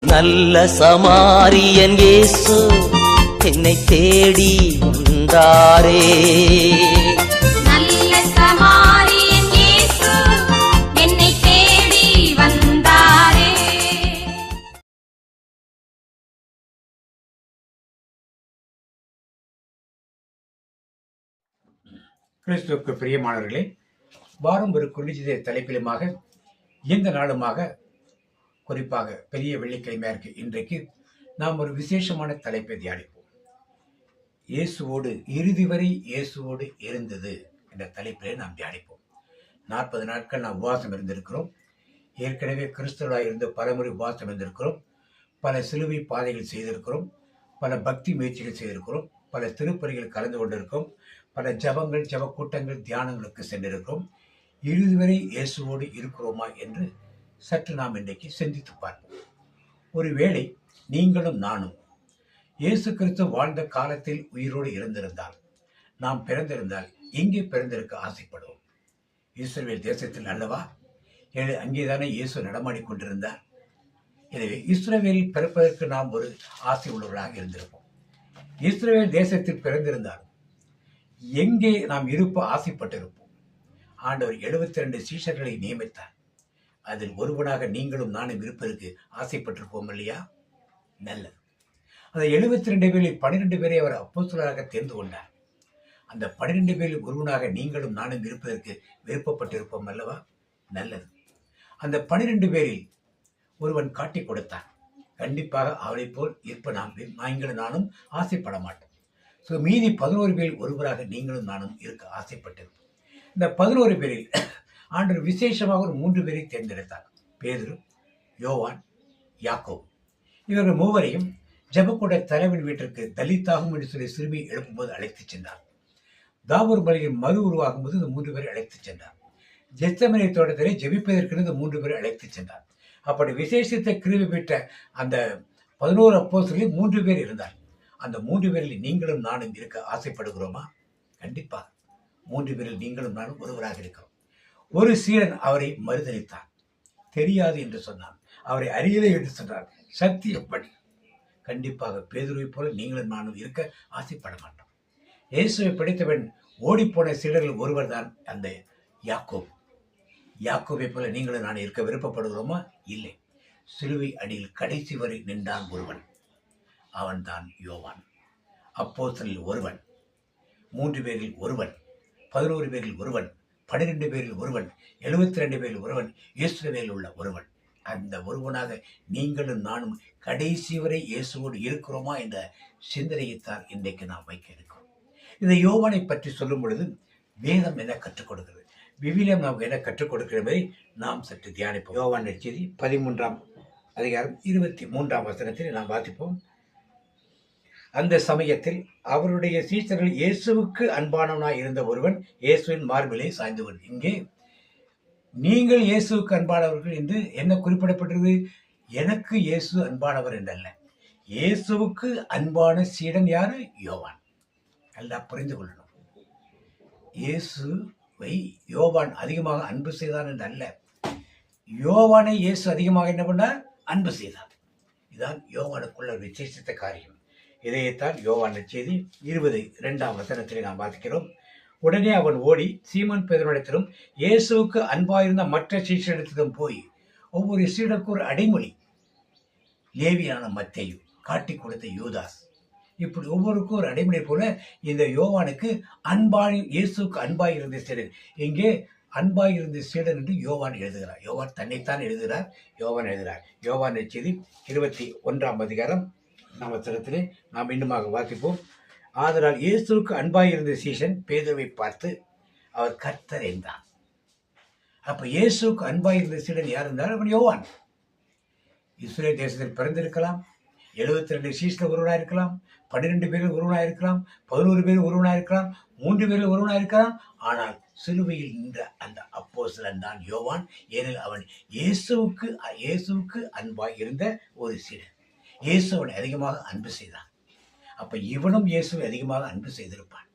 நல்ல சமாரியன் இயேசு என்னை தேடி வந்தாரே. நல்ல சமாரியன் இயேசு என்னை தேடி வந்தாரே. கிறிஸ்துவுக்கு பிரியமானவர்களே, வாரம் ஒரு குறிஞ்சித தலைப்பிலுமாக இந்த நாளுமாக குறிப்பாக பெரிய வெள்ளிக்கிழமையா இருக்கு. இன்றைக்கு நாம் ஒரு விசேஷமான தலைப்பை தியானிப்போம். இயேசுவோடு இறுதி வரை இயேசுவோடு இருந்தது என்ற தலைப்பிலே நாம் தியானிப்போம். 40 நாட்கள் நாம் உபவாசம் இருந்திருக்கிறோம். ஏற்கனவே கிறிஸ்தவராக இருந்து பலமுறை உபவாசம் இருந்திருக்கிறோம். பல சிலுவை பாதைகள் செய்திருக்கிறோம். பல பக்தி முயற்சிகள் செய்திருக்கிறோம். பல திருப்பலிகள் கலந்து கொண்டிருக்கிறோம். பல ஜபங்கள், ஜப கூட்டங்கள், தியானங்களுக்கு சென்றிருக்கிறோம். இறுதி வரை இயேசுவோடு இருக்கிறோமா என்று சற்று நாம் இன்றைக்கு சிந்தித்து பார்ப்போம். ஒருவேளை நீங்களும் நானும் இயேசு கிறிஸ்து வாழ்ந்த காலத்தில் உயிரோடு இருந்திருந்தால், நாம் பிறந்திருந்தால் எங்கே பிறந்திருக்க ஆசைப்படுவோம்? இஸ்ரவேல் தேசத்தில் அல்லவா? அங்கேதானே இயேசு நடமாடி கொண்டிருந்தார். எனவே இஸ்ரவேலில் பிறப்பதற்கு நாம் ஒரு ஆசை உள்ளவர்களாக இருந்திருப்போம். இஸ்ரவேல் தேசத்தில் பிறந்திருந்தால் எங்கே நாம் இருப்ப ஆசைப்பட்டிருப்போம்? ஆண்டவர் 72 சீஷர்களை நியமித்தார். அதில் ஒருவனாக நீங்களும் நானும் இருப்பதற்கு ஆசைப்பட்டிருப்போம் இல்லையா? நல்லது. அந்த 72 பேரில் 12 பேரை அவர் அப்போஸ்தலராக தேர்ந்து கொண்டார். அந்த 12 பேரில் ஒருவனாக நீங்களும் நானும் இருப்பதற்கு விருப்பப்பட்டிருப்போம் அல்லவா? நல்லது. அந்த 12 பேரில் ஒருவன் காட்டி கொடுத்தான். கண்டிப்பாக அவளை போல் இருப்ப நீங்களும் நானும் ஆசைப்பட மாட்டோம். மீதி 11 பேரில் ஒருவராக நீங்களும் நானும் இருக்க ஆசைப்பட்டிருப்போம். இந்த 11 பேரில் ஆண்டவர் விசேஷமாக ஒரு 3 பேரை தேர்ந்தெடுத்தார். பேதுரு, யோவான், யாக்கோபு. இவர்கள் மூவரையும் ஜெபக்கூட தலைவன் வீட்டிற்கு தலித்தாகும் என்று சொல்லி சிறுமியை எழுப்பும்போது அழைத்துச் சென்றார். தாவூர் மலையில் மறு உருவாகும் போது இந்த 3 பேரை அழைத்துச் சென்றார். ஜெத்சமனே தோட்டத்திலே ஜெபிப்பதற்கு இந்த 3 பேரை அழைத்துச் சென்றார். அப்படி விசேஷத்தை கிருபை பெற்ற அந்த 11 அப்போஸ்தலரில் 3 பேர் இருந்தார். அந்த 3 பேரில் நீங்களும் நானும் இருக்க ஆசைப்படுகிறோமா? கண்டிப்பாக 3 பேரில் நீங்களும் நானும் ஒருவராக இருக்கிறோம். ஒரு சீடன் அவரை மறுதலித்தார். தெரியாது என்று சொன்னான். அவரை அறியலை என்று சொன்னார். சத்தியப்படி கண்டிப்பாக பேதுருவை போல நீங்களும் நானும் இருக்க ஆசைப்பட மாட்டோம். இயேசுவை பிடித்தவன் ஓடிப்போன சீடர்கள் ஒருவர் தான் அந்த யாக்கோபு. யாக்கோபை போல நீங்களும் நான் இருக்க விருப்பப்படுகிறோமா? இல்லை. சிலுவை அடியில் கடைசி வரை நின்றான் ஒருவன். அவன் தான் யோவான். அப்போஸ்தலரில் ஒருவன், 3 பேரில் ஒருவன், 11 பேரில் ஒருவன், 12 பேரில் ஒருவன், 72 பேரில் ஒருவன், இஸ்ரவேலில் உள்ள ஒருவன். அந்த ஒருவனாக நீங்களும் நானும் கடைசி வரை இயேசுவோடு இருக்கிறோமா என்ற சிந்தனையைத்தான் இன்றைக்கு நாம் வைக்க இருக்கிறோம். இந்த யோவானை பற்றி சொல்லும் பொழுது வேதம் என்ன கற்றுக் கொடுக்கிறது, விவிலியம் நாம் என்ன கற்றுக் கொடுக்கிறதை நாம் சற்று தியானிப்போம். யோவான் நற்செய்தி 13ஆம் அதிகாரம் 23ஆம் வசனத்தில் நாம் வாசிப்போம். அந்த சமயத்தில் அவருடைய சீஷர்கள் இயேசுவுக்கு அன்பானவனாய் இருந்த ஒருவன் இயேசுவின் மார்பிலே சாய்ந்தவன். இங்கே நீங்கள் இயேசுவுக்கு அன்பானவர்கள் என்று என்ன குறிப்பிடப்பட்டது? எனக்கு இயேசு அன்பானவர் என்றல்ல, இயேசுவுக்கு அன்பான சீடன் யாரு? யோவான். நல்லா புரிந்து கொள்ளணும். இயேசுவை யோவான் அதிகமாக அன்பு செய்தான் என்று அல்ல, யோவானை இயேசு அதிகமாக என்ன பண்ணார்? அன்பு செய்தார். இதுதான் யோவானுக்குள்ள விசேஷித்த காரியம். இதைத்தான் யோவான் நற்செய்தி 22ஆம் வசனத்திலே நாம் வாசிக்கிறோம். உடனே அவன் ஓடி சீமோன் பேதுருவிடத்திலும் இயேசுவுக்கு அன்பாயிருந்த மற்ற சீஷரிடத்திலும் போய் ஒவ்வொரு சீடருக்கு ஒரு அடைமொழி, லேவியான மத்தேயு, காட்டி கொடுத்த யூதாஸ், இப்படி ஒவ்வொருக்கும் ஒரு அடைமொழி போல இந்த யோவானுக்கு இயேசுக்கு அன்பாயிருந்த சீடன். இங்கே அன்பாயிருந்த சீடன் என்று யோவான் எழுதுகிறார். யோவான் தன்னைத்தான் எழுதுகிறார். யோவான் நற்செய்தி 21ஆம் அதிகாரம் வசனத்திலே நாம் இன்னுமாக வாசிப்போம். ஆதலால் இயேசுவுக்கு அன்பாயிருந்த சீஷன் பேதுருவை பார்த்து அவர் கர்த்தர் என்றான். அப்ப இயேசுவுக்கு அன்பாயிருந்த சீடன் யார் இருந்தால் அவன் யோவான். இஸ்ரேல் தேசத்தில் பிறந்திருக்கலாம், 72 சீஷர்கள் ஒருவனாக இருக்கலாம், 12 பேரில் ஒருவனாக இருக்கலாம், 11 பேர் ஒருவனாக இருக்கலாம், 3 பேரில் ஒருவனாக இருக்கலாம். ஆனால் சிலுவையில் நின்ற அந்த அப்போஸ்தலன் தான் யோவான். ஏனெனில் அவன் இயேசுவுக்கு அன்பாய் இருந்த ஒரு சீடன். இயேசு அவனை அதிகமாக அன்பு செய்தான். அப்ப இவனும் இயேசுவை அதிகமாக அன்பு செய்திருப்பான்.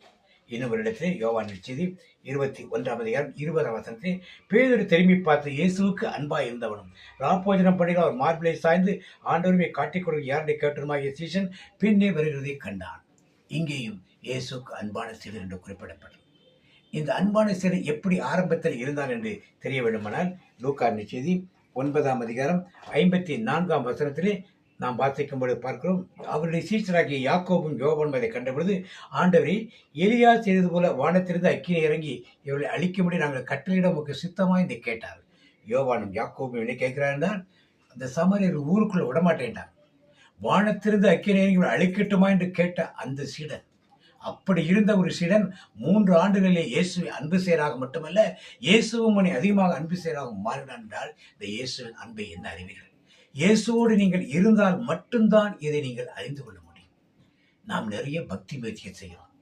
இன்னும் ஒரு இடத்திலே யோவான் செய்தி 21 பேதுரு திரும்பி பார்த்து இயேசுவுக்கு அன்பாய் இருந்தவனும் ராப்போஜனம் பண்ணிகள் அவர் மார்பிளை சாய்ந்து ஆண்டவருமே காட்டிக் கொடுக்க யாருடைய கேட்டுமாகிய சீசன் பின்னே வருகிறதை கண்டான். இங்கேயும் இயேசுக்கு அன்பான சீடர் என்று குறிப்பிடப்படும். இந்த அன்பான சீடர் எப்படி ஆரம்பத்தில் இருந்தான் என்று தெரிய வேண்டுமானால் லூக்கா செய்தி 9:54 நாம் வாசிக்கும்போது பார்க்கிறோம். அவருடைய சீஷராகிய யாக்கோபும் யோவானும் அதை கண்டபொழுது, ஆண்டவரே, எலியா செய்தது போல வானத்திலிருந்து அக்கினி இறங்கி இவர்களை அழிக்கும்படி நாங்கள் கட்டளையிட உமக்கு சித்தமா என்று கேட்டார். யோவானும் யாக்கோபும் என்ன கேட்கிறார் என்றால், அந்த சமரியர் ஊருக்குள்ள விடமாட்டேன்டார். வானத்திலிருந்து அக்கினி இறங்கி இவரை அழிக்கட்டுமா என்று கேட்ட அந்த சீடன், அப்படி இருந்த ஒரு சீடன் 3 ஆண்டுகளிலே இயேசுவை அன்பு செய்யறாக மட்டுமல்ல, இயேசுவும் மணி அதிகமாக அன்பு செய்யறாக மாறினான் என்றால் இந்த இயேசுவின் அன்பை என்ன அறிவீர்கள்? இயேசுவோடு நீங்கள் இருந்தால் மட்டும்தான் இதை நீங்கள் அறிந்து கொள்ள முடியும். நாம் நிறைய பக்தி முயற்சியை செய்கிறோம்.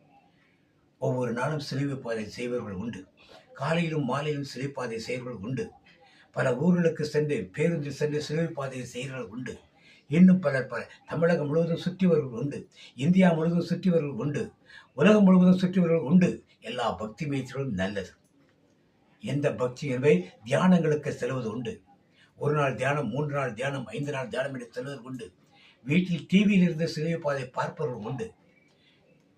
ஒவ்வொரு நாளும் சிலுவை பாதை செய்வர்கள் உண்டு. காலையிலும் மாலையிலும் சிலுவை பாதை செய்வர்கள் உண்டு. பல ஊர்களுக்கு சென்று பேருந்தில் சென்று சிலுவை பாதையை செய்கிறவர்கள் உண்டு. இன்னும் பலர் தமிழகம் முழுவதும் சுற்றிவர்கள் உண்டு. இந்தியா முழுவதும் சுற்றிவர்கள் உண்டு. உலகம் முழுவதும் சுற்றிவர்கள் உண்டு. எல்லா பக்தி முயற்சிகளும் நல்லது. எந்த பக்தி என்பதை தியானங்களுக்கு செல்வது உண்டு. 1 நாள் தியானம், 3 நாள் தியானம், 5 நாள் தியானம் என்று செல்வதற்கு உண்டு. வீட்டில் டிவியில் இருந்து சிலுவை பாதை பார்ப்பவர்கள் உண்டு.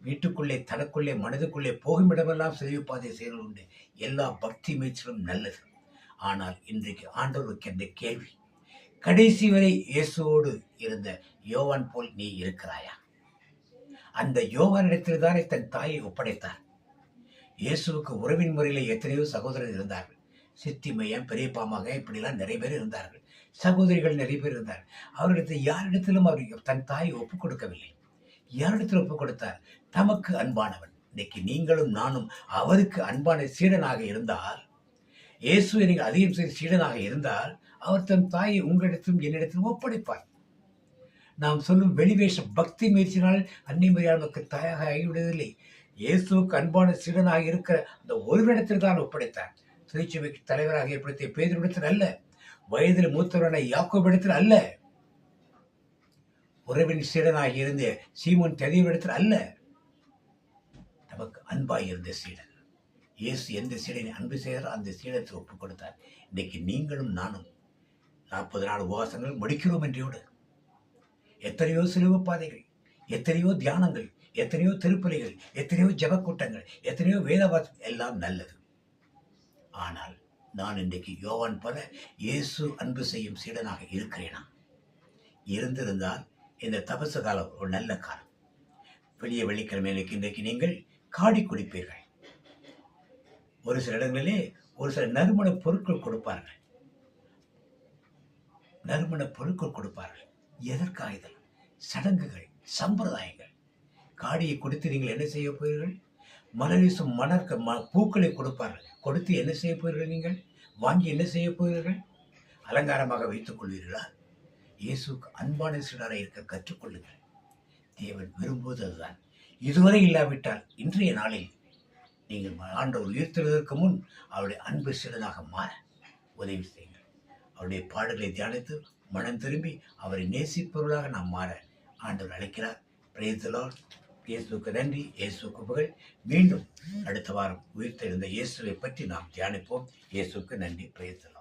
வீட்டுக்குள்ளே தனக்குள்ளே மனதுக்குள்ளே போகும் இடமெல்லாம் சிலுவை பாதை செய்வர்கள் உண்டு. எல்லா பக்தி முயற்சிகளும் நல்லது. ஆனால் இன்றைக்கு ஆண்டவருக்கு என்ற கேள்வி, கடைசி வரை இயேசுவோடு இருந்த யோவான் போல் நீ இருக்கிறாயா? அந்த யோவானிடத்தில் தானே தன் தாயை ஒப்படைத்தார். இயேசுவுக்கு உறவின் முறையில் எத்தனையோ சகோதரர் இருந்தார்கள். சித்தி மையம், பெரியப்பா மகன், இப்படிலாம் நிறைய பேர் இருந்தார்கள். சகோதரிகள் நிறைய பேர் இருந்தார்கள். அவரிடத்தில் யாரிடத்திலும் அவர் தன் தாயை ஒப்புக் கொடுக்கவில்லை. யாரிடத்தில் ஒப்புக் கொடுத்தார்? தமக்கு அன்பானவன். இன்னைக்கு நீங்களும் நானும் அவருக்கு அன்பான சீடனாக இருந்தால், இயேசுவை நீங்கள் அதிகம் செய்த சீடனாக இருந்தால், அவர் தன் தாயை உங்களிடத்திலும் என்னிடத்திலும் ஒப்படைப்பார். நாம் சொல்லும் வெளிவேஷ பக்தி முயற்சினால் அன்னை மரியாள் நமக்கு தாயாக ஆகிவிடுவதில்லை. இயேசுக்கு அன்பான சீடனாக இருக்கிற அந்த ஒருவரிடத்தில் தான் ஒப்படைத்தார். திருச்சபைக்கு தலைவராக ஏற்படுத்திய பேதுருவிடத்தில் அல்ல, வயதில் மூத்தவரான யாக்கோபிடத்தில் அல்ல, உறவின் சீடனாக இருந்த சீமோன் ததியவிடத்தில் அல்ல, நமக்கு அன்பாய் இருந்த சீடன். இயேசு எந்த சீடனை அன்பு செய்தாரோ அந்த சீடத்தை ஒப்புக் கொடுத்தார். இன்னைக்கு நீங்களும் நானும் 40 நாள் உபவாசங்கள் முடிக்கிறோம் என்றோடு எத்தனையோ சிலுவை பாதைகள், எத்தனையோ தியானங்கள், எத்தனையோ திருப்பலிகள், எத்தனையோ ஜபக்கூட்டங்கள், எத்தனையோ வேதவாசம், எல்லாம் நல்லது. ஆனால் நான் இன்றைக்கு யோவான் போல இயேசு அன்பு செய்யும் சீடனாக இருக்கிறேனா? இருந்திருந்தால் இந்த தபசு காலம் ஒரு நல்ல காலம். பெரிய வெள்ளிக்கிழமைக்கு இன்றைக்கு நீங்கள் காடி குடிப்பீர்கள். ஒரு சில இடங்களிலே ஒரு சில நறுமண பொருட்கள் கொடுப்பார்கள். நறுமண பொருட்கள் கொடுப்பார்கள். எதற்காக? இதெல்லாம் சடங்குகள், சம்பிரதாயங்கள். காடியை கொடுத்து நீங்கள் என்ன செய்ய போகிறீர்கள்? மலரிசும் பூக்களை கொடுப்பார்கள். கொடுத்து என்ன செய்ய போகிறீர்கள்? நீங்கள் வாங்கி என்ன செய்ய போகிறீர்கள்? அலங்காரமாக வைத்துக் கொள்வீர்களா? இயேசுக்கு அன்பான சீடராக இருக்க கற்றுக்கொள்ளுங்கள். தேவன் விரும்புவது அதுதான். இதுவரை இல்லாவிட்டால் இன்றைய நாளில் நீங்கள் ஆண்டவர் உயிர்த்தெழுவதற்கு முன் அவருடைய அன்பு சீடனாக மாற உதவி செய்யுங்கள். அவருடைய பாடல்களை தியானித்து மனம் திரும்பி அவரை நேசிப்பவர்களாக நாம் மாற ஆண்டவர் அழைக்கிறார். Praise the Lord. இயேசுக்கு நன்றி, இயேசுக்கு புகழ். மீண்டும் அடுத்த வாரம் உயிர்த்தெழுந்த இயேசுவை பற்றி நாம் தியானிப்போம். இயேசுக்கு நன்றி. Praise the Lord.